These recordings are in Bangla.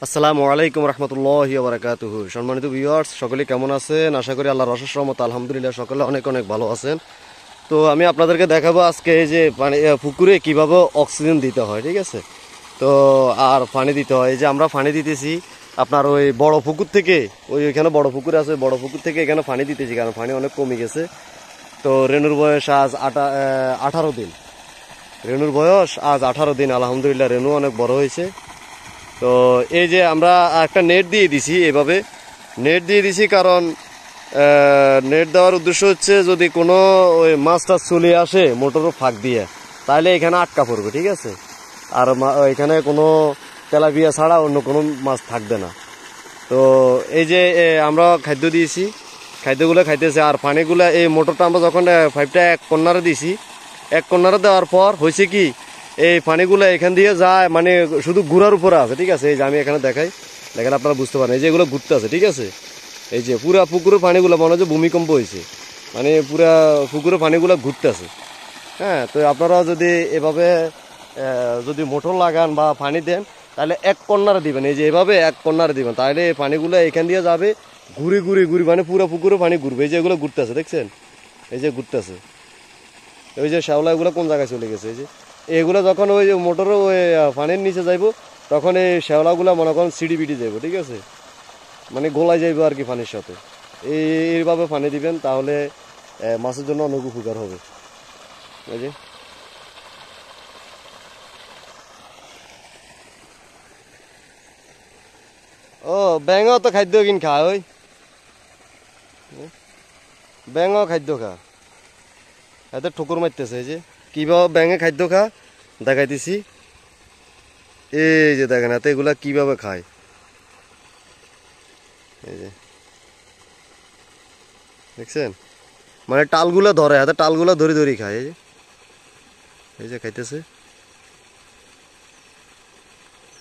আসসালামু আলাইকুম রহমতুল্লাহি ওয়া বারাকাতুহু। সম্মানিত ভিউয়ার্স, সকলে কেমন আছেন? আশা করি আল্লাহর অশেষ রহমত আলহামদুলিল্লাহ সকলে অনেক অনেক ভালো আছেন। তো আমি আপনাদেরকে দেখাবো আজকে এই যে পানি পুকুরে কীভাবে অক্সিজেন দিতে হয়, ঠিক আছে? তো আর পানি দিতে হয়, এই যে আমরা পানি দিতেছি আপনার ওই বড় পুকুর থেকে, ওইখানে বড় পুকুর আছে, বড় পুকুর থেকে এখানে পানি দিতেছি কারণ পানি অনেক কমে গেছে। তো রেনুর বয়স আজ 18 দিন। রেনুর বয়স আজ 18 দিন। আলহামদুলিল্লাহ রেনু অনেক বড় হয়েছে। তো এই যে আমরা একটা নেট দিয়ে দিছি, এভাবে নেট দিয়ে দিছি কারণ নেট দেওয়ার উদ্দেশ্য হচ্ছে যদি কোনো ওই মাছ টাছ চলে আসে মোটরের ফাঁক দিয়ে, তাহলে এখানে আটকা পড়বে, ঠিক আছে? আর এখানে কোনো তেলাপিয়া ছাড়া অন্য কোনো মাছ থাকবে না। তো এই যে আমরা খাদ্য দিয়েছি, খাদ্যগুলো খাইতেছে আর পানিগুলো এই মোটরটা আমরা যখন পাইপটা এক কর্নারে দিয়েছি, এক কর্নারে দেওয়ার পর হয়েছে কি এই পানিগুলো এখান দিয়ে যায়, মানে শুধু ঘুরার উপরে আছে, ঠিক আছে? এই যে আমি এখানে দেখেন আপনারা বুঝতে পারেন, এই যে এগুলো ঘুরতে আছে, ঠিক আছে? এই যে পুরা পুকুরের পানিগুলো মনে হচ্ছে ভূমিকম্প হয়েছে, মানে পুরা পুকুরের পানিগুলো ঘুরতে আছে। হ্যাঁ, তো আপনারা যদি এভাবে যদি মোটর লাগান বা পানি দেন তাহলে এক কর্নারে দিবেন, এই যে এভাবে এক কর্নারে দিবেন, তাহলে এই পানিগুলো এখান দিয়ে যাবে ঘুরে ঘুরে ঘুরে, মানে পুরো পুকুরে পানি ঘুরবে। এই যে এগুলো ঘুরতে আছে, দেখছেন? এই যে ঘুরতে আছে, ওই যে শ্যাওলা এগুলো কোন জায়গায় চলে গেছে। এই যে এগুলো যখন ওই মোটরের ওই পানির নিচে যাইব তখন এই শ্যাওলাগুলো মনে করেন সিঁড়ি বিড়ি যাইব, ঠিক আছে? মানে গোলায় যাইব আর কি পানির সাথে। এইভাবে পানি দিবেন, তাহলে মাছের জন্য অনেক উপকার হবে। এই যে ও ব্যাঙও তো খাদ্য কিন খা, ওই ব্যাঙও খাদ্য খা, এতে ঠুকুর মারতেছে। এই যে কিভাবে ব্যাঙে খাদ্য খা দেখাইতেছি, এই যে দেখেন এতে এগুলা কিভাবে খায়। এই যে দেখছেন, মানে টালগুলা ধরে, হাতে টালগুলা ধরে ধরে খায়। এই যে এই যে খাইতেছে,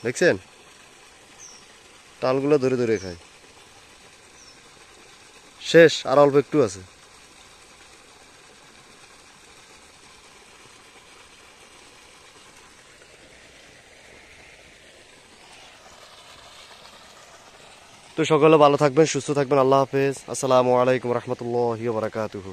দেখছেন? টালগুলা ধরে ধরে খায়। শেষ, আর অল্প একটু আছে। তো সকলে ভালো থাকবেন, সুস্থ থাকবেন। আল্লাহ হাফেজ। আসসালামু আলাইকুম রহমতুল্লাহি ওয়া বারাকাতুহু।